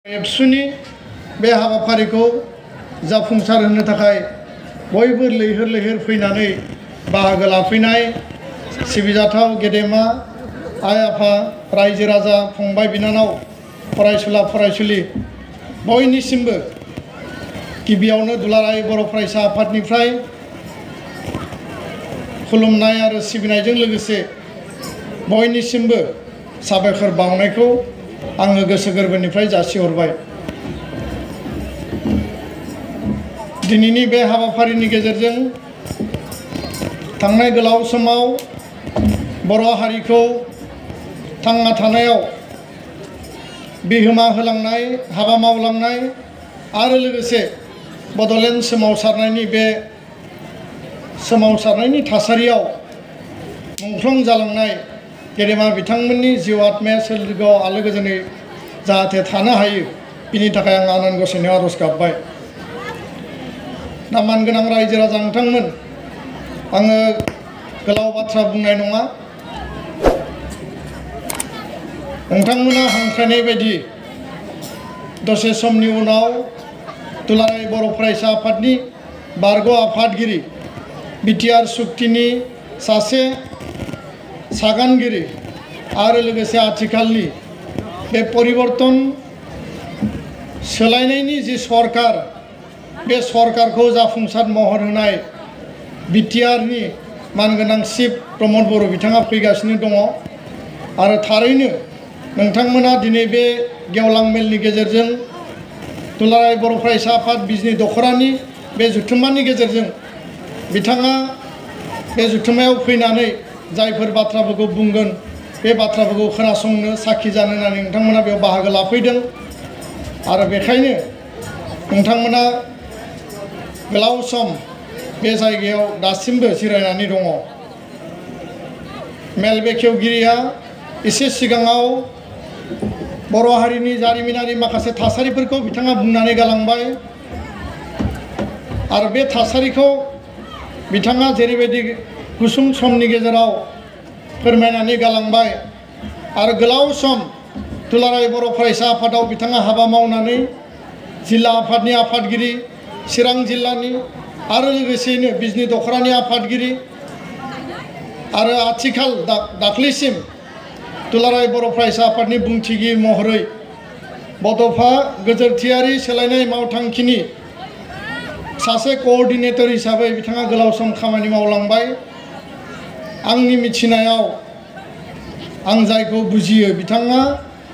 एबसुनि बे हाबाफारिखौ जाफुंसार होनो थाखाय बयबो लैहोर लैहोर फैनानै बाहागो लाफैनाय सिबिजाथाव गेदेमा आइ आफा रायजो राजा फंबाय बिनानाव फरायसुला फरायसुलि बयनिसिमबो गिबियावनो दुलाराय बर' फरायसा आफादनिफ्राय खुलुमनाय आरो सिबिनायजों लोगोसे बयनिसिमबो साबायखर बावनायखौ आङो गोसो गोरबोनिफ्राय जासिहरबाय। दिनैनि बे हाबाफारिनि गेजेरजों थांनाय गोलाव समाव बर' हारिखौ थांना थानायाव बिहोमा होलांनाय हाबा मावलांनाय आरो लोगोसे बड'लेण्ड सोमावसारनायनि बे सोमावसारनायनि थासारियाव मुंख्लं जालांनाय गेदेमा बिथांमोननि जिउ आत्माया सोरगोआव आलो गोजोनै जाहाथे थानो हायो बिनि थाखाय आं आनान गसाइनियाव आरज गाबबाय। दा मानगोनां रायजो राजा नोंथांमोन, आङो गोलाव बाथ्रा बुंनाय नङा। नोंथांमोना हांख्रायनाय बायदि दसे समनि उनाव दुलाराय बर' फरायसा आफादनि बारग' आफादगिरि बिटिआर सुक्तिनि सासे सागानगिरि आरो लोगोसे आथिखालनि बे परिबर्तन सोलायनायनि जि सरकार, बे सरकारखौ जाफुंसार महर होनाय बिटिआरनि मानगोनां चिफ प्रमद बर' बिथाङा फैगासिनो दङ आरो थारैनो नोंथांमोना दिनै बे गेवलां मेलनि गेजेरजों दुलाराय बर' फरायसा आफाद बिजनि दख'रानि बे जुथुम्मानि गेजेरजों बिथाङा बे जुथुम्मायाव फैनानै जायफोर बाथ्राफोरखौ बुंगोन बे बाथ्राफोरखौ खोनासंनो साखि जानो होननानै नोंथांमोना बेयाव बाहागो लाफैदों आरो बेखायनो नोंथांमोना गोलाव सम बे जायगायाव दासिमबो जिरायनानै दङ। मेल बेखेवगिरिया एसे सिगाङाव बर' हारिनि जारिमिनारि माखासे थासारिफोरखौ बिथाङा बुंनानै गालांबाय आरो बे थासारिखौ बिथाङा जेरैबायदि गुसुं समनि गेजेराव फोरमायनानै गालांबाय आरो गोलाव सम दुलाराय बर' फरायसा आफादाव बिथाङा हाबा मावनानै जिल्ला आफादनि आफादगिरि, चिरां जिल्लानि आरो लोगोसेयैनो बिजनि दख'रानि आफादगिरि आरो आथिखाल दाख्लैसिम दुलाराय बर' फरायसा आफादनि बुंथिगिरि महरै बड'फा गोजोरथियारि सोलायनाय मावथांखिनि सासे कअर्डिनेटर हिसाबै बिथाङा गोलाव सम खामानि मावलांबाय। आंनि मिथिनायाव आं जायखौ बुजियो बिथाङा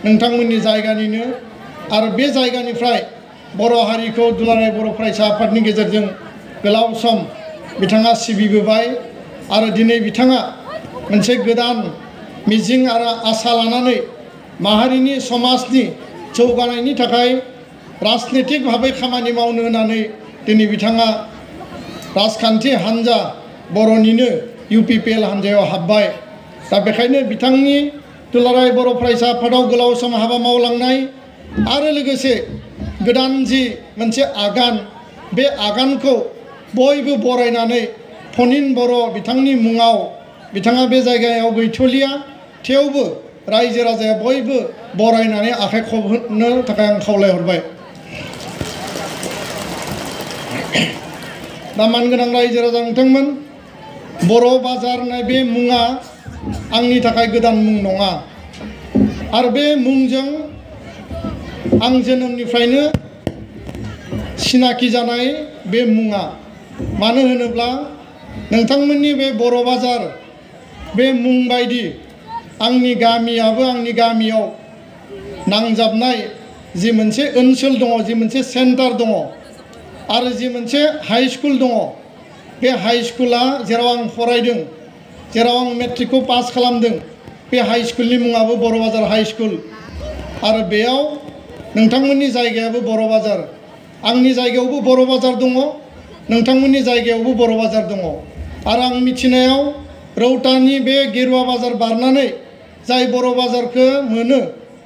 नोंथांमोननि जायगानिनो आरो बे जायगानिफ्राय बर' हारिखौ दुलाराय बर' फरायसा आफादनि गेजेरजों गोलाव सम बिथाङा सिबिबोबाय आरो दिनै बिथाङा मोनसे गोदान मिजिं आरो आसा लानानै माहारिनि समाजनि जौगानायनि थाखाय राजनितिक भाबै खामानि मावनो होननानै दिनै बिथाङा राजखान्थि हान्जा बर'निनो UPPL हान्जायाव हाबबाय। दा बेखायनो बिथांनि दुलाराय बर' फरायसा आफादाव गोलाव सम हाबा मावलांनाय आरो लोगोसे गोदान जि मोनसे आगान, बे आगानखौ बयबो बरायनानै फनिन बर' बिथांनि मुङाव बिथाङा बे जायगायाव गैथ'लिया, थेवबो रायजो राजाया बयबो बरायनानै आखाइ खबनो थाखाय आं खावलायहरबाय। दा मानगोनां रायजो राजा नोंथांमोन, बर' बाजार होननाय बे मुङा आंनि थाखाय गोदान मुं नङा आरो बे मुंजों आं जोनोमनिफ्रायनो सिनाखि जानाय बे मुङा। मानो होनोब्ला नोंथांमोननि बे बर' बाजार बे मुं बायदि आंनि गामियाबो आंनि गामियाव नांजाबनाय जि मोनसे ओनसोल दङ, जि मोनसे सेन्टार दङ आरो जि मोनसे हाई स्कुल दङ, बे हाई स्कुला जेराव आं फरायदों, जेराव आं मेट्रिकखौ पास खालामदों, बे हाई स्कुलनि मुङाबो बर' बाजार हाई स्कुल आरो बेयाव नोंथांमोननि जायगायाबो बर' बाजार। आंनि जायगायावबो बर' बाजार दङ, नोंथांमोननि जायगायावबो बर' बाजार दङ आरो आं मिथिनायाव रौतानि बे गेरुवा बाजार बारनानै जाय बर' बाजारखौ मोनो,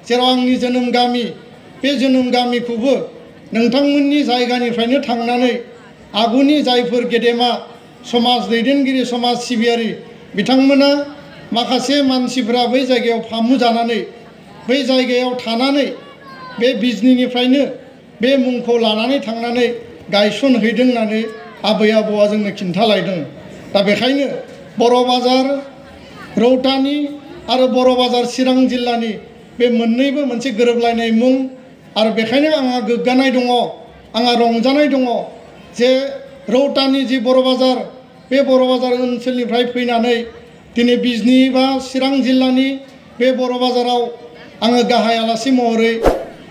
जेराव आंनि जोनोम गामि, बे जोनोम गामिखौबो नोंथांमोननि जायगानिफ्रायनो थांनानै आगुनि जायफोर गेदेमा समाज दैदेनगिरि, समाज सिबियारि बिथांमोना माखासे मानसिफोरा बै जायगायाव फामु जानानै बै जायगायाव थानानै बे बिजनीनिफ्रायनो बे मुंखौ लानानै थांनानै गायसनहैदों होननानै आबै आबौआ जोंनो खिन्थालायदों। दा बेखायनो बर' बाजार रौतानि आरो बर' बाजार चिरां जिल्लानि बे मोननैबो मोनसे गोरोबलायनाय मुं आरो बेखायनो आंहा गोग्गानाय दङ, आंहा रंजानाय दङ जे रौतानि जि बर' बाजार बे बर' बाजार ओनसोलनिफ्राय फैनानै दिनै बिजनी बा चिरां जिल्लानि बे बर' बाजाराव आङो गाहाय आलासि महरै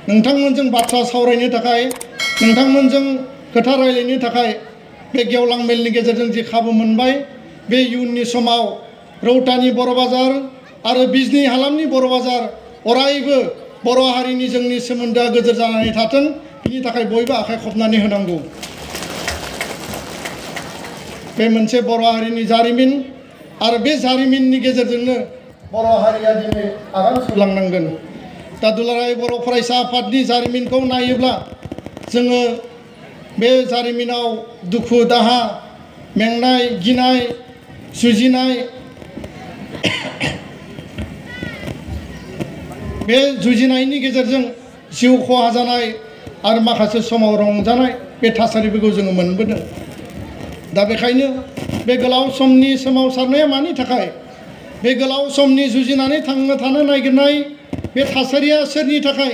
नोंथांमोनजों बाथ्रा सावरायनो थाखाय, नोंथांमोनजों खोथा रायलायनो थाखाय बे गेवलां मेलनि गेजेरजों जि खाबु मोनबाय, बे इयुननि समाव रौतानि बर' बाजार आरो बिजनी हालामनि बर' बाजार अरायबो बर' हारिनि जोंनि सोमोन्दोआ गोजोर जानानै थाथों, बिनि थाखाय बयबो आखाइ खबनानै होनांगौ। बे मोनसे बर' हारिनि जारिमिन आरो बे जारिमिननि गेजेरजोंनो बर' हारिया दिनै आगान सुरलांनांगोन। दा दुलाराय बर' फरायसा आफादनि जारिमिनखौ नायोब्ला जोङो बे जारिमिनाव दुखु दाहा, मेंनाय, गिनाय, जुजिनाय, बे जुजिनायनि गेजेरजों जिउ खहा जानाय आरो माखासे समाव रंजानाय बे थासारिफोरखौ जोङो मोनबोदों। दा बेखायनो बे गोलाव समनि सोमावसारनाया मानि थाखाय, बे गोलाव समनि जुजिनानै थांना थानो नागिरनाय बे थासारिया सोरनि थाखाय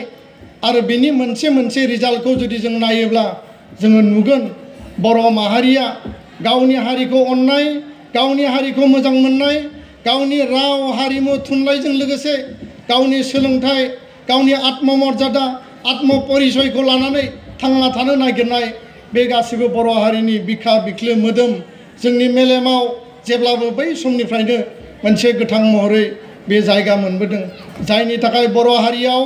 आरो बेनि मोनसे मोनसे रिजाल्टखौ जुदि जों नायोब्ला जोङो नुगोन बर' माहारिया गावनि हारिखौ अननाय, गावनि हारिखौ मोजां मोननाय, गावनि राव हारिमु थुनलाइजों लोगोसे गावनि सोलोंथाइ, गावनि आत्ममर्यादा, आत्मपरिचयखौ लानानै थांना थानो नागिरनाय बे गासिबो बर' हारिनि बिखा बिख्लो मोदोम जोंनि मेलेमाव जेब्लाबो बै समनिफ्रायनो मोनसे गोथां महरै बे जायगा मोनबोदों। जायनि थाखाय बर' हारियाव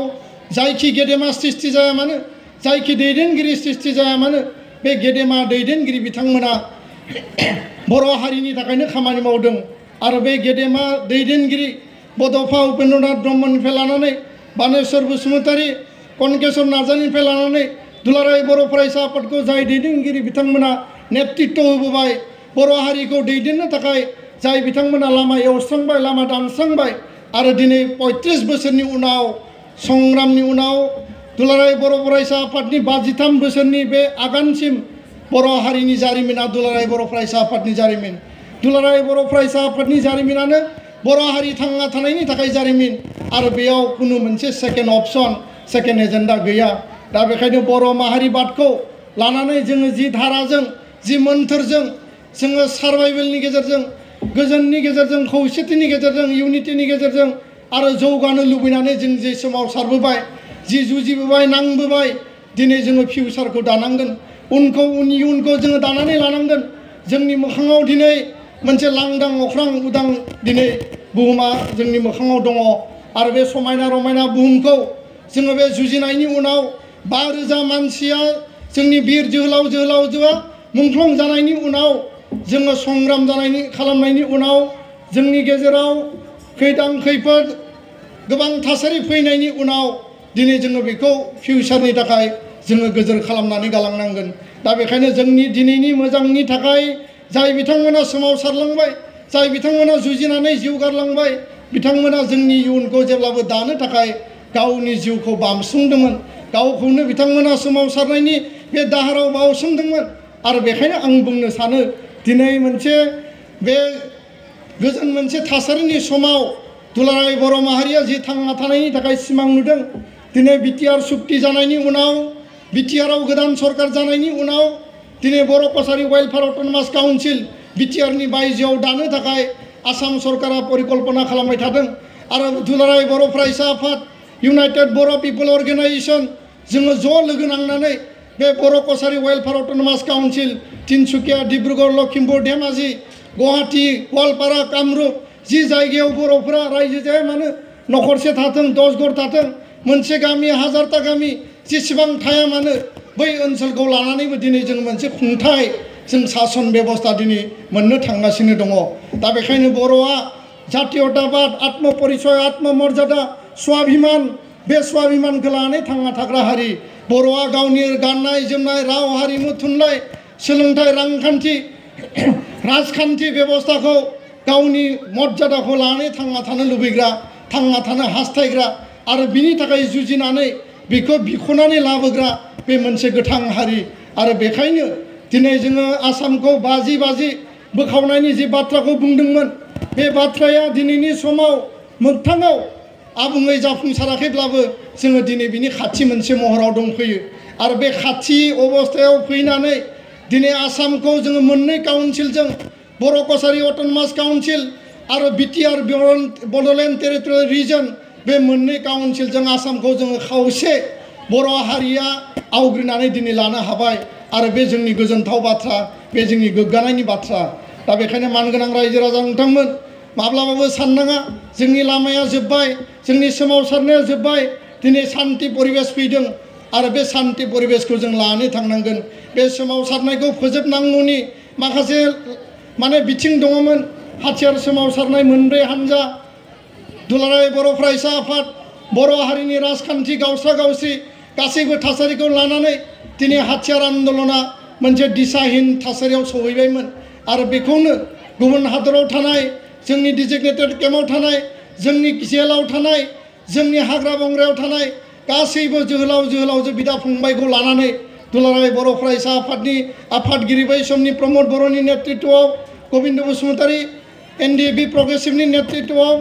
जायखि गेदेमा सृष्टि जाया मानो, जायखि दैदेनगिरि सृष्टि जाया मानो, बे गेदेमा दैदेनगिरि बिथांमोना बर' हारिनि थाखायनो खामानि मावदों। आरो बे गेदेमा दैदेनगिरि बड'फा उपेन्द्रनाथ ब्रह्मनिफ्राय लानानै बानेश्वर बसुमतारी, कनकेश्वर नार्जारिनिफ्राय लानानै दुलाराय बर' फरायसा आफादखौ जाय दैदेनगिरि बिथांमोना नेतृत्व होबोबाय, बर' हारिखौ दैदेननो थाखाय जाय बिथांमोना लामा एवस्रांबाय, लामा दानस्रांबाय आरो दिनै 35 बोसोरनि उनाव संग्रामनि उनाव दुलाराय बर' फरायसा आफादनि 53 बोसोरनि बे आगानसिम बर' हारिनि जारिमिना दुलाराय बर' फरायसा आफादनि जारिमिन। दुलाराय बर' फरायसा आफादनि जारिमिनानो बर' हारि थांना थानायनि थाखाय जारिमिन आरो बेयाव खुनु मोनसे सेकेन्ड अपसन, सेकेन्ड एजेन्डा गैया। दा बेखायनो बर' माहारिबादखौ लानानै जोङो जि धाराजों, जि मोन्थोरजों जोङो सार्भाइभेलनि गेजेरजों, गोजोननि गेजेरजों, खौसेथिनि गेजेरजों, इउनिटिनि गेजेरजों आरो जौगानो लुबैनानै जों जे सोमावसारबोबाय, जि जुजिबोबाय, नांबोबाय, दिनै जोङो फिउचारखौ दानांगोन, इयुनखौ जोङो दानानै लानांगोन। जोंनि मोखाङाव दिनै मोनसे लांदां अख्रां उदां दिनै बुहुमा जोंनि मोखाङाव दङ आरो बे समायना रमायना बुहुमखौ जोङो बे जुजिनायनि उनाव 5,000 मानसिया जोंनि बिर जोहोलाव जोहोलावजोआ मुंख्लं जानायनि उनाव जोङो संग्राम खालामनायनि उनाव जोंनि गेजेराव खैदां खैफोद गोबां थासारि फैनायनि उनाव दिनै जोङो बेखौ फिउचारनि थाखाय जोङो गोजोर खालामनानै गालांनांगोन। दा बेखायनो जोंनि दिनैनि मोजांनि थाखाय जाय बिथांमोना सोमावसारलांबाय, जाय बिथांमोना जुजिनानै जिउ गारलांबाय, बिथांमोना जोंनि इयुनखौ जेब्लाबो दानो थाखाय गावनि जिउखौ बामसोमदोंमोन, गावखौनो बिथांमोना सोमावसारनायनि बे दाहाराव बावसोमदोंमोन। आरो बेखायनो आं बुंनो सानो दिनै मोनसे बे गोजोन मोनसे थासारिनि समाव दुलाराय बर' माहारिया जि थांना थानायनि थाखाय सिमां नुदों, दिनै बिटिआर सुक्ति जानायनि उनाव, बिटिआराव गोदान सरकार जानायनि उनाव दिनै बर' कसारि वेलफेयार अट'नमास काउन्सिल बिटिआरनि बायजोआव दानो थाखाय आसाम सरकारा परिकल्पना खालामबाय थादों। आरो दुलाराय बर' फरायसा आफाद, इउनाइटेड बर' पिपल अर्गेनाइजेसन जोङो ज' लोगो नांनानै बे Bodo' Kachari welfare autonomous council Tinsukia, Dibrugarh, Lakhimpur, Dhemaji, Guwahati, Goalpara, Kamrup जि जायगायाव बर'फोरा रायजो जाया मानो, नखरसे थाथों, 10 घर थाथों, मोनसे गामि, 1000ता गामि जेसेबां थाया मानो, बै ओनसोलखौ लानानैबो दिनै जों मोनसे खुंथाय, जों सासन बेबस्था दिनै मोननो थांगासिनो दङ। दा बेखायनो बर'आ जातीयताबाद, आत्मपरिचय, आत्ममर्यादा, स्वाभिमान, बे स्वाभिमानखौ लानानै थांना थाग्रा हारि। बर'आ गावनि गाननाय जोमनाय, राव हारिमु थुनलाइ, सोलोंथाइ, रांखान्थि, राजखान्थि बेबस्थाखौ गावनि मर्यादाखौ लानानै थांना थानो लुबैग्रा, थांना थानो हास्थायग्रा आरो बिनि थाखाय जुजिनानै बेखौ बिख'नानै लाबोग्रा बे मोनसे गोथां हारि आरो बेखायनो दिनै जोङो आसामखौ बाजि बोखावनायनि जे बाथ्राखौ बुंदोंमोन बे बाथ्राया दिनैनि समाव मोगथाङाव आबुङै जाफुंसाराखैब्लाबो जोङो दिनै बिनि खाथि मोनसे महराव दंफैयो आरो बे खाथि अबस्थायाव फैनानै दिनै आसामखौ जोङो मोननै काउन्सिलजों बर' कसारि अट'नमास काउन्सिल आरो बिटिआर बड'लेण्ड टेरिटरियेल रिजन बे मोननै काउन्सिलजों आसामखौ जोङो खावसे बर' हारिया आवग्रिनानै दिनै लानो हाबाय आरो बे जोंनि गोजोनथाव बाथ्रा बे जोंनि गोग्गानायनि बाथ्रा दा बेखायनो मानगोनां रायजो राजा नोंथांमोन माब्लाबाबो साननाङा जोंनि लामाया जोब्बाय जोंनि सोमावसारनाया जोब्बाय दिनै सान्ति परिबेस फैदों आरो बे सान्ति परिबेसखौ जों लानानै थांनांगोन बे सोमावसारनायखौ फोजोबनांगौनि माखासे माने बिथिं दङमोन हाथियार सोमावसारनाय मोनब्रै हानजा दुलाराय बर' फरायसा आफाद बर' हारिनि राजखान्थि गावस्रा गावस्रि गासैबो थासारिखौ लानानै दिनै हाथियार आन्दलना मोनसे दिशाहीन थासारियाव सहैबायमोन आरो बेखौनो गुबुन हादराव थानाय जोंनि डिजिगनेटेड केम्पआव थानाय जोंनि जेलाव थानाय जोंनि हाग्रा बंग्रायाव थानाय गासैबो जोहोलावजो बिदा फंबायखौ लानानै दुलाराय बर' फरायसा आफादनि आफादगिरि बै समनि प्रमद बर'नि नेतृत्वआव गबिन्द बसुमतारी एनडिएफबि प्रग्रेसिभनि नेतृत्वआव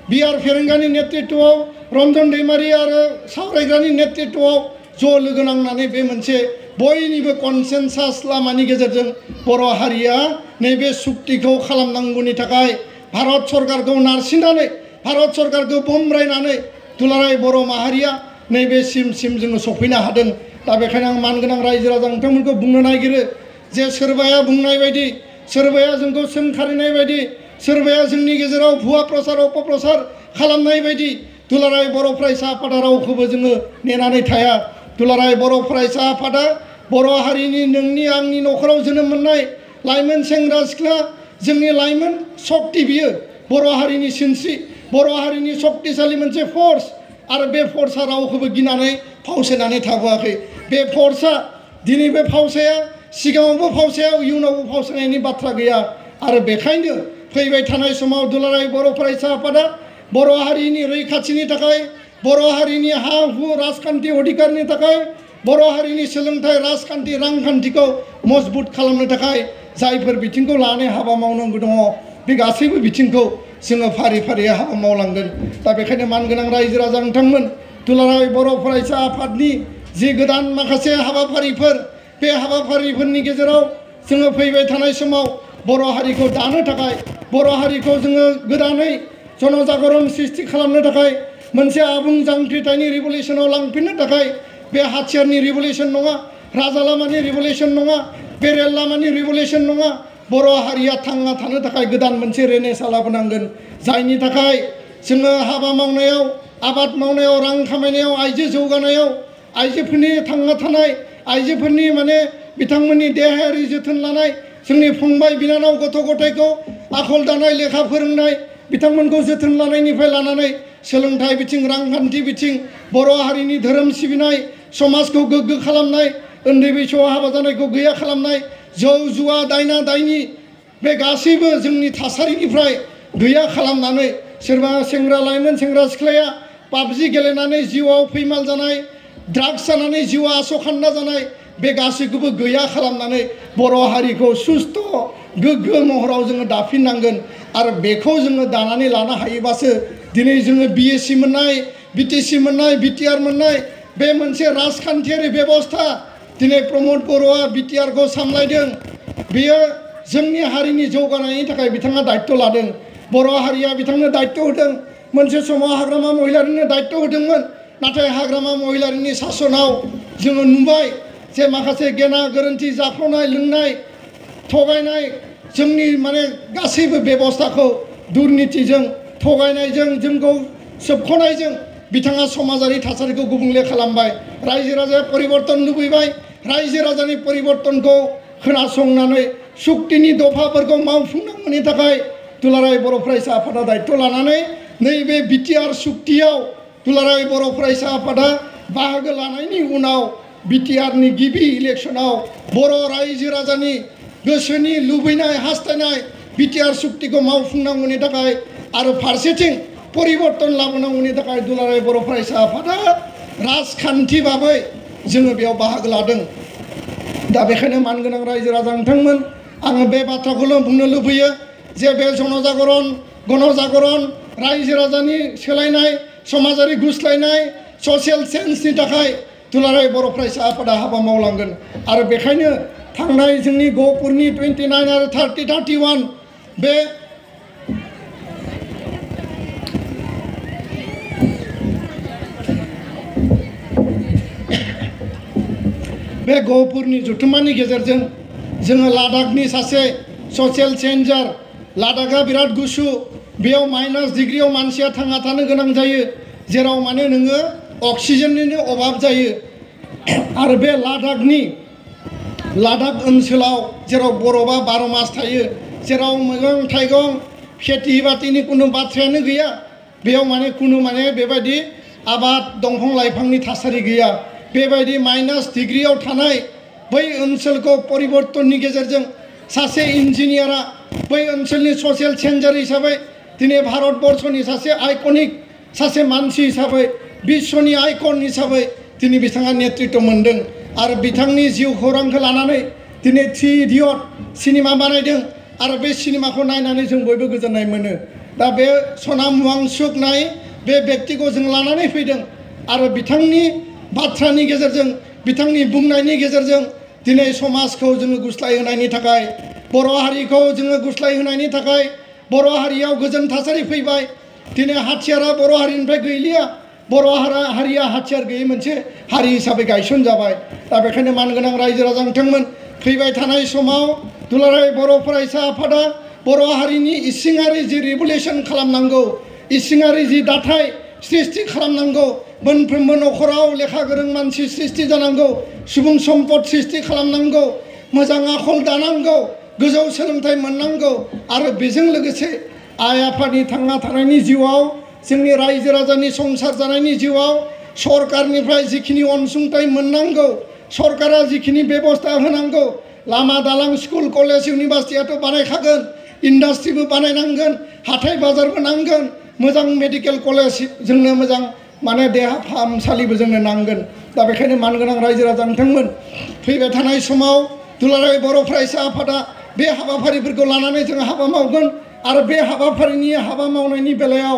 बिआर फेरेंगानि नेतृत्वआव रन्जन दैमारी आरो सावरायग्रानि नेतृत्वआव ज' लोगो नांनानै बे मोनसे बयनिबो कनसेनसास लामानि गेजेरजों बर' हारिया नैबे सुक्तिखौ खालामनांगौनि थाखाय भारत सरकारखौ नारसिननानै भारत सरकारखौ बमब्रायनानै दुलाराय बर' माहारिया नैबे सिम जोङो सफैनो हादों दा बेखायनो आं मानगोनां रायजो राजा नोंथांमोनखौ बुंनो नागिरो जे सोरबाया बुंनाय बायदि सोरबाया जोंखौ सोंखारिनाय बायदि सोरबाया जोंनि गेजेराव भुवा प्रचार अपप्रचार खालामनाय बायदि दुलाराय बर' फरायसा आफादा रावखौबो जोङो नेनानै थाया दुलाराय बर' फरायसा आफादा बर' हारिनि नोंनि आंनि न'खराव जोनोम मोननाय लाइमोन सेंग्रा सिख्ला जोंनि लाइमोन सक्ति बियो बर' हारिनि सिनस्रि बर' हारिनि सक्तिशालि मोनसे फर्स आरो बे फर्सआ रावखौबो गिनानै फावसायनानै थाबोआखै बे फर्सआ दिनै बे फावसाया सिगाङावबो फावसाया इयुनावबो फावसायनायनि बाथ्रा गैया आरो बेखायनो फैबाय थानाय समाव दुलाराय बर' फरायसा आफादा बर' हारिनि रैखाथिनि थाखाय बर' हारिनि हा हु राजखान्थि अधिकारनि थाखाय बर' हारिनि सोलोंथाइ राजखान्थि रांखान्थिखौ मजबुत खालामनो थाखाय जायफोर बिथिंखौ लानानै हाबा मावनांगौ दङ बे गासैबो बिथिंखौ जोङो फारि फारियै हाबा मावलांगोन दा बेखायनो मानगोनां रायजो राजा नोंथांमोन दुलाराय बर' फरायसा आफादनि जि गोदान माखासे हाबाफारिफोर बे हाबाफारिफोरनि गेजेराव जोङो फैबाय थानाय समाव बर' हारिखौ दानो थाखाय बर' हारिखौ जोङो गोदानै जनजागरन सृष्टि खालामनो थाखाय मोनसे आबुं जांख्रिथायनि रिभलिउसनाव लांफिननो थाखाय बे हाथियारनि रिभलिउसन नङा राजा लामानि रिभलिउसन नङा बेरेल लामानि रिभलिउसन नङा बर' हारिया थांना थानो थाखाय गोदान मोनसे रेनेसां लाबोनांगोन जायनि थाखाय जोङो हाबा मावनायाव आबाद मावनायाव रां खामायनायाव आइजो जौगानायाव आइजोफोरनि थांना थानाय आइजोफोरनि माने बिथांमोननि देहायारि जोथोन लानाय जोंनि फंबाय बिनानाव गथ' गथायखौ आखल दानाय लेखा फोरोंनाय बिथांमोनखौ जोथोन लानायनिफ्राय लानानै सोलोंथाइ बिथिं रांखान्थि बिथिं बर' हारिनि धोरोम सिबिनाय समाजखौ गोग्गो खालामनाय उन्दै बैसोआव हाबा जानायखौ गैया खालामनाय जौ जुवा दायना दायनि बे गासैबो जोंनि थासारिनिफ्राय गैया खालामनानै सोरबा सेंग्रा लाइमोन सेंग्रा सिख्लाया पाबजि गेलेनानै जिउआव फैमाल जानाय ड्राग्स जानानै जिउआ आसखान्दा जानाय बे गासैखौबो गैया खालामनानै बर' हारिखौ सुस्थ' गोग्गो महराव जोङो दाफिननांगोन आरो बेखौ जोङो दानानै लानो हायोबासो दिनै जोङो बिएससि मोननाय बिटिसि मोननाय बिटिआर मोननाय बे मोनसे राजखान्थियारि बेबस्था दिनै प्रमद बर'आ बिटिआरखौ सामलायदों बेयो जोंनि हारिनि जौगानायनि थाखाय बिथाङा दायित्व लादों बर' हारिया बिथांनो दायित्व होदों मोनसे समाव हाग्रामा महिलारिनो दायित्व होदोंमोन नाथाय हाग्रामा महिलारिनि सासनाव जोङो नुबाय जे माखासे गेना गोरोन्थि जाख्ल'नाय लोंनाय थगायनाय जोंनि माने गासैबो बेबस्थाखौ दुर्नितिजों थगायनायजों जोंखौ सोबख'नायजों बिथाङा समाजारि थासारिखौ गुबुंले खालामबाय रायजो राजाया परिबर्तन लुबैबाय रायजो राजानि परिबर्तनखौ खोनासंनानै सुक्तिनि दफाफोरखौ मावफुंनांगौनि थाखाय दुलाराय बर' फरायसा आफादा दायित्व लानानै नैबे बिटिआर सुक्तियाव दुलाराय बर' फरायसा आफादा बाहागो लानायनि उनाव बिटिआरनि गिबि इलेक्सनाव बर' रायजो राजानि गोसोनि लुबैनाय हास्थायनाय बिटिआर सुक्तिखौ मावफुंनांगौनि थाखाय आरो फारसेथिं परिबर्तन लाबोनांगौनि थाखाय दुलाराय बर' फरायसा आफादा राजखान्थि बाबै जोङो बेयाव बाहागो लादों दा बेखायनो मानगोनां रायजो राजा नोंथांमोन आङो बे बाथ्राखौल' बुंनो लुबैयो जे बे गणजागरन रायजो राजानि सोलायनाय समाजारि गुस्लायनाय ससियेल चेन्जनि थाखाय दुलाराय बर' फरायसा आफादा हाबा मावलांगोन आरो बेखायनो थांनाय जोंनि गहपुरनि 29 आरो 31 बे गहपुरनि जथुम्मानि गेजेरजों जोङो लादाखनि सासे ससियेल चेन्जार लादाखा बिराद गुसु बेयाव माइनास डिग्रियाव मानसिया थांना थानो गोनां जायो जेराव माने नोङो अक्सिजेननिनो अभाब जायो आरो बे लादाख ओनसोलाव जेराव बरफा 12 मास थायो जेराव मैगं थाइगं खेथि बातिनि कुनु बाथ्रायानो गैया बेयाव माने कुनु माने बेबायदि आबाद दंफां लाइफांनि थासारि गैया बेबायदि माइनास डिग्रियाव थानाय बै ओनसोलखौ परिबर्तननि गेजेरजों सासे इन्जिनियारा बै ओनसोलनि ससियेल चेन्जार हिसाबै दिनै भारतबर्षनि सासे आइकनिक सासे मानसि हिसाबै विश्वनि आइकन हिसाबै दिनै बिथाङा नेतृत्व मोनदों आरो बिथांनि जिउ खौरांखौ लानानै दिनै 3 इडियट सिनेमा बानायदों आरो बे सिनेमाखौ नायनानै जों बयबो गोजोननाय मोनो दा बे सनाम वांचुकनाय बे व्यक्तिखौ जों लानानै फैदों आरो बिथांनि बाथ्रानि गेजेरजों बिथांनि बुंनायनि गेजेरजों दिनै समाजखौ जोङो गुस्लायहोनायनि थाखाय बर' हारिखौ जोङो गुस्लायहोनायनि थाखाय बर' हारियाव गोजोन थासारि फैबाय दिनै हाथियारा बर' हारिनिफ्राय गैलिया बर' हारिया हाथियार गैयै मोनसे हारि हिसाबै गायसन जाबाय दा बेखायनो मानगोनां रायजो राजा नोंथांमोन फैबाय थानाय समाव दुलाराय बर' फरायसा आफादा बर' हारिनि इसिङारि जि रिभुलेसन खालामनांगौ इसिङारि जि दाथाय सृष्टि खालामनांगौ मोनफ्रोमबो न'खराव लेखा गोरों मानसि सृष्टि जानांगौ सुबुं सम्पद सृष्टि खालामनांगौ मोजां आखल दानांगौ गोजौ सोलोंथाइ मोननांगौ आरो बेजों लोगोसे आइ आफानि थांना थानायनि जिउआव जोंनि रायजो राजानि संसार जानायनि जिउआव सरकारनिफ्राय जिखिनि अनसुंथाइ मोननांगौ सरकारा जिखिनि बेबस्था होनांगौ लामा दालां स्कुल कलेज इउनिभार्सिटियाथ' बानायखागोन इन्डास्ट्रिबो बानायनांगोन हाथाय बाजारबो नांगोन मोजां मेडिकेल कलेज जोंनो मोजां माने देहा फाहामसालिबो जोंनो नांगोन दा बेखायनो मानगोनां रायजो राजा नोंथांमोन फैबाय थानाय समाव दुलाराय बर' फरायसा आफादा बे हाबाफारिफोरखौ लानानै जों हाबा मावगोन आरो बे हाबाफारिनि हाबा मावनायनि बेलायाव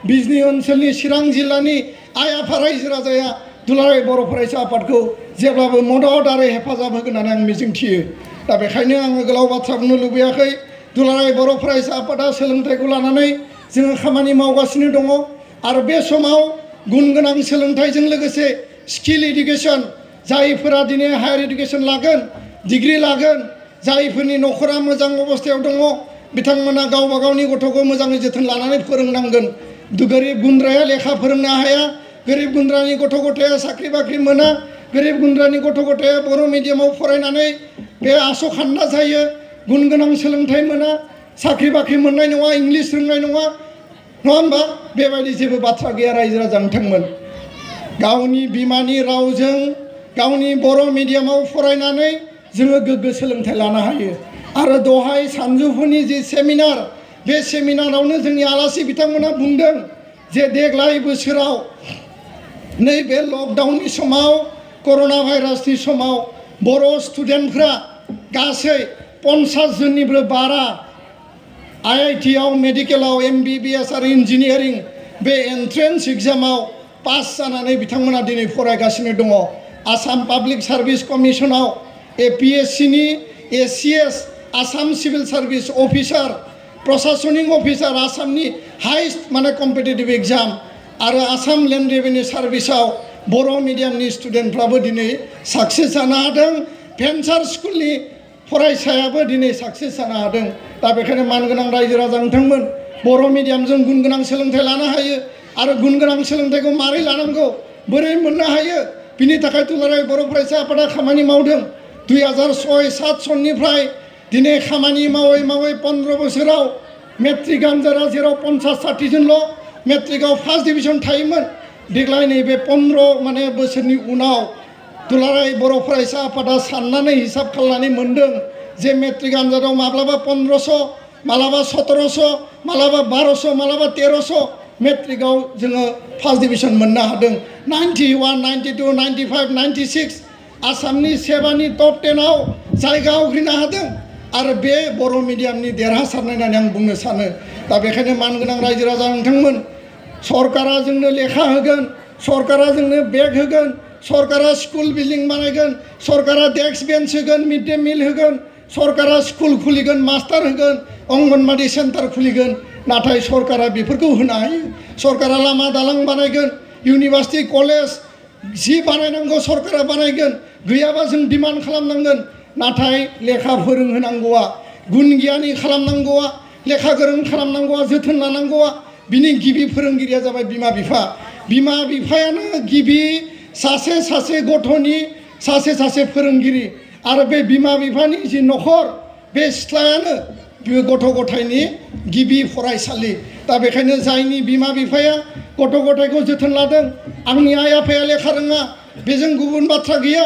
बिजनी ओनसोलनि चिरां जिल्लानि आइ आफा रायजो राजाया दुलाराय बर' फरायसा आफादखौ जेब्लाबो मदद आरो हेफाजाब होगोन होननानै आं मिजिंथियो दा बेखायनो आङो गोलाव बाथ्रा बुंनो लुबैयाखै दुलाराय बर' फरायसा आफादा सोलोंथाइखौ लानानै जोङो खामानि मावगासिनो दङ आरो बे समाव गुन गोनां सोलोंथाइजों लोगोसे स्किल इडुकेसन जायफोरा दिनै हायार इडुकेसन लागोन डिग्री लागोन जायफोरनि न'खरा मोजां अबस्थायाव दङ बिथांमोना गावबा गावनि गथ'खौ मोजाङै जोथोन लानानै फोरोंनांगोन गोरिब गुन्द्राया लेखा फोरोंनो हाया गोरिब गुन्द्रानि गथ' गथाया साख्रि बाख्रि मोना गोरिब गुन्द्रानि गथ' गथाया बर' मिडियामाव फरायनानै बे आस'खान्दा जायो गुन गोनां सोलोंथाइ मोना साख्रि बाख्रि मोननाय नङा इंलिस रोंनाय नङा होमबा बेबायदि जेबो बाथ्रा गैया रायजो राजा नोंथांमोन गावनि बिमानि रावजों गावनि बर' मिडियामाव फरायनानै जोङो गोग्गो सोलोंथाइ लानो हायो आरो दहाय सानजौफुनि जि सेमिनार बे सेमिनारावनो जोंनि आलासि बिथांमोना बुंदों जे देग्लाय बोसोराव नैबे लकडाउननि समाव कर'ना भाइरासनि समाव बर' स्टुडेन्टफ्रा गासै 50 जननिबो बारा आईआईटीआव मेडिकेलाव MBBS आरो इन्जिनियारिं बे एन्ट्रेन्स एग्जामाव पास जानानै बिथांमोना दिनै फरायगासिनो दङ आसाम पाब्लिक सार्भिस कमिसनाव APSCनि ACS Assam civil service officer प्रशासनिक अफिसार आसामनि हाइस्ट माने कम्पिटिटिभ एग्जाम आरो आसाम लेन्ड रेभिनिउ सार्भिसाव बर' मिडियामनि स्टुडेन्टफ्राबो दिनै साक्सेस जानो हादों भेन्सार स्कुलनि फरायसायाबो दिनै साक्सेस जानो हादों दा बेखायनो मानगोनां रायजो राजा नोंथांमोन बर' मिडियामजों गुन गोनां सोलोंथाइ लानो हायो आरो गुन गोनां सोलोंथाइखौ मारै लानांगौ बोरै मोननो हायो बिनि थाखाय दुलाराय बर' फरायसा आफादा खामानि मावदों 2006-07 सननिफ्राय दिनै खामानि मावै मावै 15 बोसोराव मेट्रिक आनजादा जेराव 50-60 जनल' मेट्रिकआव फार्स्ट डिभिजन थायोमोन देग्लाय नैबे 15 माने बोसोरनि उनाव दुलाराय बर' फरायसा आफादा साननानै हिसाब खालामनानै मोनदों जे मेट्रिक आनजादाव माब्लाबा 1500 मालाबा 1700 मालाबा 1200 मालाबा 1300 मेट्रिकआव जोङो फार्स्ट डिभिजन मोननो हादों 91, 92, 95, 96 आसामनि सेबानि टप 10आव जायगा आवग्रिनो हादों आरो बे बर' मिडियामनि देरहासारनाय होननानै आं बुंनो सानो दा बेखायनो मानगोनां रायजो राजा नोंथांमोन सरकारा जोंनो लेखा होगोन सरकारा जोंनो बेग होगोन सरकारा स्कुल बिल्डिं बानायगोन सरकारा डेस्क बेन्च होगोन मिड डे मिल होगोन सरकारा स्कुल खुलिगोन मास्टार होगोन अंगनबादि सेन्टार खुलिगोन नाथाय सरकारा बेफोरखौ होनो हायो सरकारा लामा दालां बानायगोन इउनिभार्सिटि कलेज जि बानायनांगौ सरकारा बानायगोन गैयाबा जों डिमान्ड खालामनांगोन नाथाय लेखा फोरोंहोनांगौआ गुन गियानि खालामनांगौआ लेखा गोरों खालामनांगौआ जोथोन लानांगौआ बिनि गिबि फोरोंगिरिया जाबाय बिमा बिफायानो गिबि सासे गथ'नि सासे फोरोंगिरि आरो बे बिमा बिफानि जि नखर बे सिथ्लायानो बे गथ' गथायनि गिबि फरायसालि दा बेखायनो जायनि बिमा बिफाया गथ' गथायखौ जोथोन लादों आंनि आइ आफाया लेखा रोङा बेजों गुबुन बाथ्रा गैया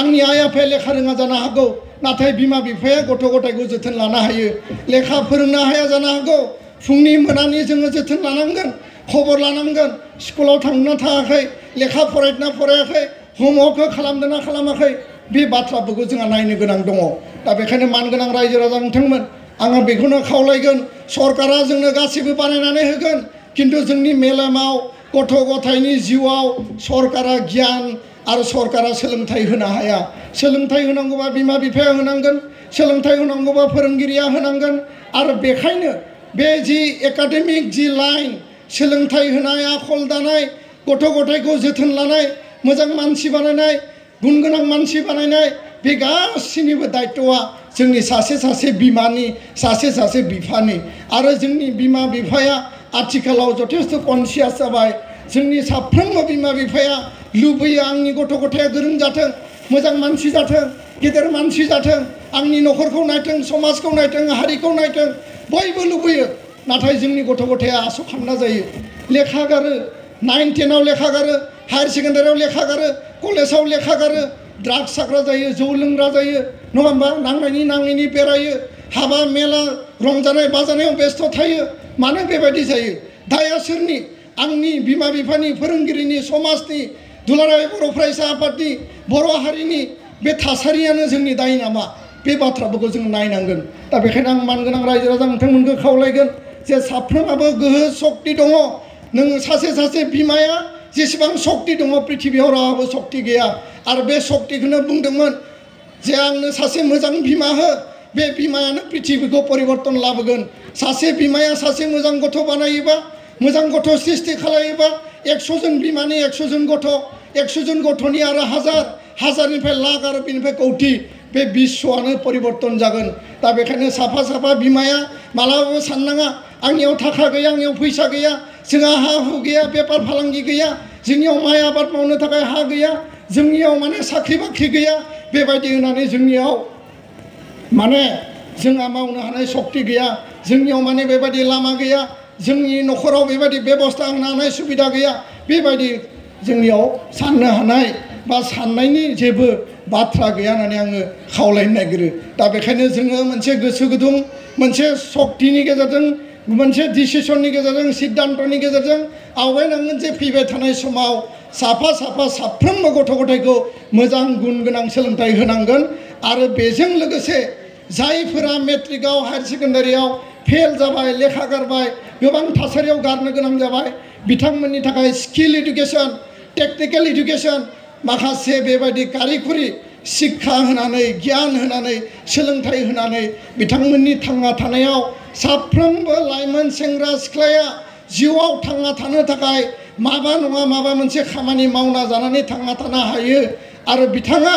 आंनि आइ आफाया लेखा रोङा जानो हागौ नाथाय बिमा बिफाया गथ' गथायखौ जोथोन लानो हायो लेखा फोरोंनो हाया जानो हागौ फुंनि मोनानि जोङो जोथोन लानांगोन खबर लानांगोन स्कुलाव थांनो थाङाखै लेखा फरायदोंना फरायाखै होमवर्कखौ खालामदोंना खालामाखै बे बाथ्राफोरखौ जोंहा नायनो गोनां दङ दा बेखायनो मानगोनां रायजो राजा नोंथांमोन आङो बेखौनो खावलायगोन सरकारा जोंनो गासिबो बानायनानै होगोन किन्तु जोंनि मेलेमाव गथ' गथायनि जिउआव सरकारा गियान आरो सरकारा सोलोंथाइ होनो हाया सोलोंथाइ होनांगौबा बिमा बिफाया होनांगोन सोलोंथाइ होनांगौबा फोरोंगिरिया होनांगोन आरो बेखायनो बे जि एकाडेमिक जि लाइन सोलोंथाइ होनाय आखल दानाय गथ' गथायखौ जोथोन लानाय मोजां मानसि बानायनाय गुन गोनां मानसि बानायनाय बे गासैनिबो दायित्वआ जोंनि सासे बिमानि सासे बिफानि आरो जोंनि बिमा बिफाया आथिखालाव जथेस्थ कनसियास जाबाय जोंनि साफ्रोमबो बिमा बिफाया लुबैयो आंनि गथ' गथाया गोरों जाथों मोजां मानसि जाथों गेदेर मानसि जाथों आंनि नखरखौ नायथों समाजखौ नायथों हारिखौ नायथों बयबो लुबैयो नाथाय जोंनि गथ' गथाया आसखान्दा जायो लेखा गारो 9, 10आव लेखा गारो हायार सेकेन्डारियाव लेखा गारो कलेजाव लेखा गारो ड्राग्स जाग्रा जायो जौ लोंग्रा जायो नङा होमबा नाङैनि बेरायो हाबा मेला रंजानाय बाजानायाव बेस्थ' थायो मानो बेबायदि जायो दाया सोरनि आंनि बिमा बिफानि फोरोंगिरिनि समाजनि दुलाराय बर' फरायसा आफादनि बर' हारिनि बे थासारियानो जोंनि दाय नामा बे बाथ्राफोरखौ जों नायनांगोन दा बेखायनो आं मानगोनां रायजो राजा नोंथांमोनखौ खावलायगोन जे साफ्रोमाबो गोहो सक्ति दङ नों सासे बिमाया जेसेबां सक्ति दङ पृथिबियाव रावबो सक्ति गैया आरो बे सक्तिखौनो बुंदोंमोन जे आंनो सासे मोजां बिमा हो बे बिमायानो पृथिबिखौ परिबर्तन लाबोगोन सासे बिमाया सासे मोजां गथ' बानायोबा मोजां गथ' सृष्टि खालायोबा 100 जन बिमानि 100 जन गथ' 100 जन गथ'नि आरो हाजारनिफ्राय लाख आरो बिनिफ्राय कौटि बे बिश्वआनो परिबर्तन जागोन दा बेखायनो साफा बिमाया मालाबाबो साननाङा आंनियाव थाखा गैया आंनियाव फैसा गैया जोंहा हा हु गैया बेफार फालांगि गैया जोंनियाव माइ आबाद मावनो थाखाय हा गैया जोंनियाव माने साख्रि बाख्रि गैया बेबायदि होननानै जोंनियाव माने जोंहा मावनो हानाय सक्ति गैया जोंनियाव माने बेबायदि लामा गैया जोंनि नखराव बेबायदि बेबस्था होनो हानाय सुबिदा गैया बेबायदि जोंनियाव साननो हानाय बा साननायनि जेबो बाथ्रा गैया होननानै आङो खावलायनो नागिरो दा बेखायनो जोङो मोनसे गोसो गुदुं मोनसे सक्तिनि गेजेरजों मोनसे डिसिसननि गेजेरजों सिद्धान्तनि गेजेरजों आवगायनांगोन जे फैबाय थानाय समाव साफ्रोमबो गथ' गथायखौ मोजां गुन गोनां सोलोंथाइ होनांगोन आरो बेजों लोगोसे जायफोरा मेट्रिकआव हायार सेकेन्डारियाव फेल जाबाय लेखा गारबाय गोबां थासारियाव गारनो गोनां जाबाय बिथांमोननि थाखाय स्किल इडुकेसन टेक्निकेल इडुकेसन माखासे बेबायदि कारिकुरि शिक्षा होनानै गियान होनानै सोलोंथाइ होनानै बिथांमोननि थांना थानायाव साफ्रोमबो लाइमोन सेंग्रा सिख्लाया जिउआव थांना थानो थाखाय माबा नङा माबा मोनसे खामानि मावना जानानै थांना थानो हायो आरो बिथाङा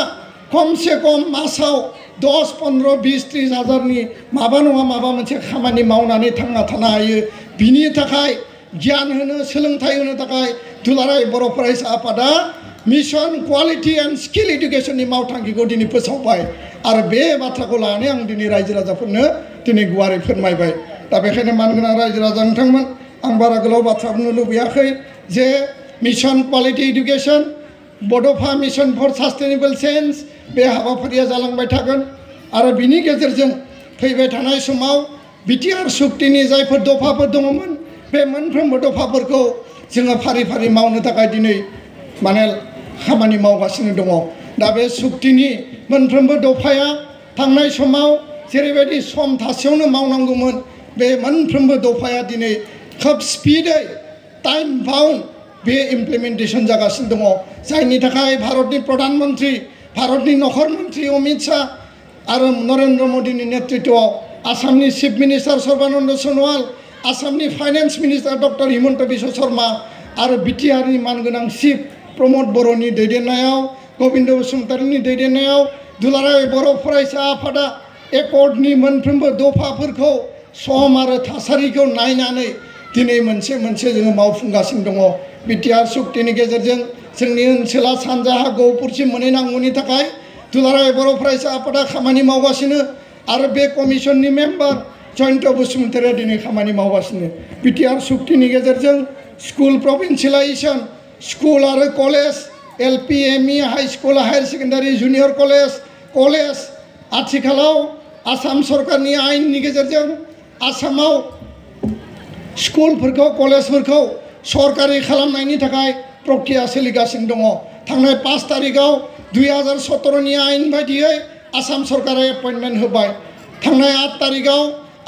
खमसे खम मासाव 10, 15, 20, 30 हाजारनि माबा नङा माबा मोनसे खामानि मावनानै थांना थानो हायो बिनि थाखाय गियान होनो सोलोंथाइ होनो थाखाय दुलाराय बर' फरायसा आफादा मिशन क्वालिटी एंड स्किल इडुकेशननि मावथांखिखौ दिनै फोसावबाय आरो बे बाथ्राखौ लानानै आं दिनै रायजो राजाफोरनो दिनै गुवारै फोरमायबाय दा बेखायनो मानगोनां रायजो राजा नोंथांमोन आं बारा गोलाव बाथ्रा बुंनो लुबैयाखै जे मिशन क्वालिटी इडुकेशन बड'फा मिशन फर सास्टेनेबल चेन्ज बे हाबाफारिया जालांबाय थागोन आरो बिनि गेजेरजों फैबाय थानाय समाव बिटिआर सुक्तिनि जायफोर दफाफोर दङमोन बे मोनफ्रोमबो दफाफोरखौ जोङो फारि फारि मावनो थाखाय दिनै माने खामानि मावगासिनो दङ दा बे सुक्तिनि मोनफ्रोमबो दफाया थांनाय समाव जेरैबायदि सम थासेयावनो मावनांगौमोन बे मोनफ्रोमबो दफाया दिनै खोब स्पिडै टाइम बाउन्ड बे इमप्लिमेन्टेसन जागासिनो दङ जायनि थाखाय भारतनि प्रधान मन्त्रि भारतनि नखर मन्त्रि अमित शाह आरो नरेन्द्र मदिनि नेतृत्वआव आसामनि चिफ मिनिस्टार सर्बानन्द सन'वाल आसामनि finance minister doctor Himanta Biswa Sharma आरो बिटिआरनि मानगोनां चिफ प्रमद बर'नि दैदेननायाव गबिन्द बसुमतारीनि दैदेननायाव दुलाराय बर' फरायसा आफादा एकर्डनि मोनफ्रोमबो दफाफोरखौ सम आरो थासारिखौ नायनानै दिनै मोनसे मोनसे जोङो मावफुंगासिनो दङ बिटिआर सुक्तिनि गेजेरजों जोंनि ओनसोला सानजाहा गहपुरसिम मोनहैनांगौनि थाखाय दुलाराय बर' फरायसा आफादा खामानि मावगासिनो आरो बे कमिसननि मेम्बार जयन्त बसुमतारीया दिनै खामानि मावगासिनो बिटिआर सुक्तिनि गेजेरजों स्कुल प्रभिन्सियेलाइजेसन स्कुल आरो college LP ME high school higher secondary junior college आथिखालाव आसाम सरकारनि आयेननि गेजेरजों आसामाव स्कुलफोरखौ कलेजफोरखौ सरकारि खालामनायनि थाखाय प्रक्रिया सोलिगासिनो दङ थांनाय 5 तारिखआव 2017नि आयेन बायदियै आसाम सरकारा एपइन्टमेन्ट होबाय थांनाय 8 तारिखआव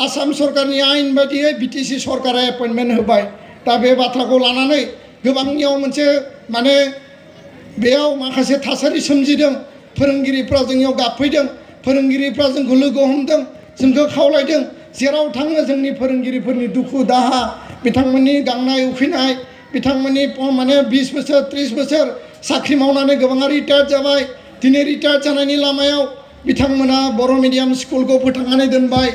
आसाम सरकारनि आयेन बायदियै बिटिसि सरकारा एपइन्टमेन्ट होबाय दा बे बाथ्राखौ लानानै गोबांनियाव मोनसे माने बेयाव माखासे थासारि सोमजिदों फोरोंगिरिफ्रा जोंनियाव गाबफैदों फोरोंगिरिफ्रा जोंखौ लोगो हमदों जोंखौ खावलायदों जेराव थाङो जोंनि फोरोंगिरिफोरनि दुखु दाहा बिथांमोननि गांनाय उखैनाय बिथांमोननि माने 20 बोसोर 30 बोसोर साख्रि मावनानै गोबाङा रिटायार्ड जाबाय दिनै रिटायार्ड जानायनि लामायाव बिथांमोना बर' मिडियाम स्कुलखौ फोथांनानै दोनबाय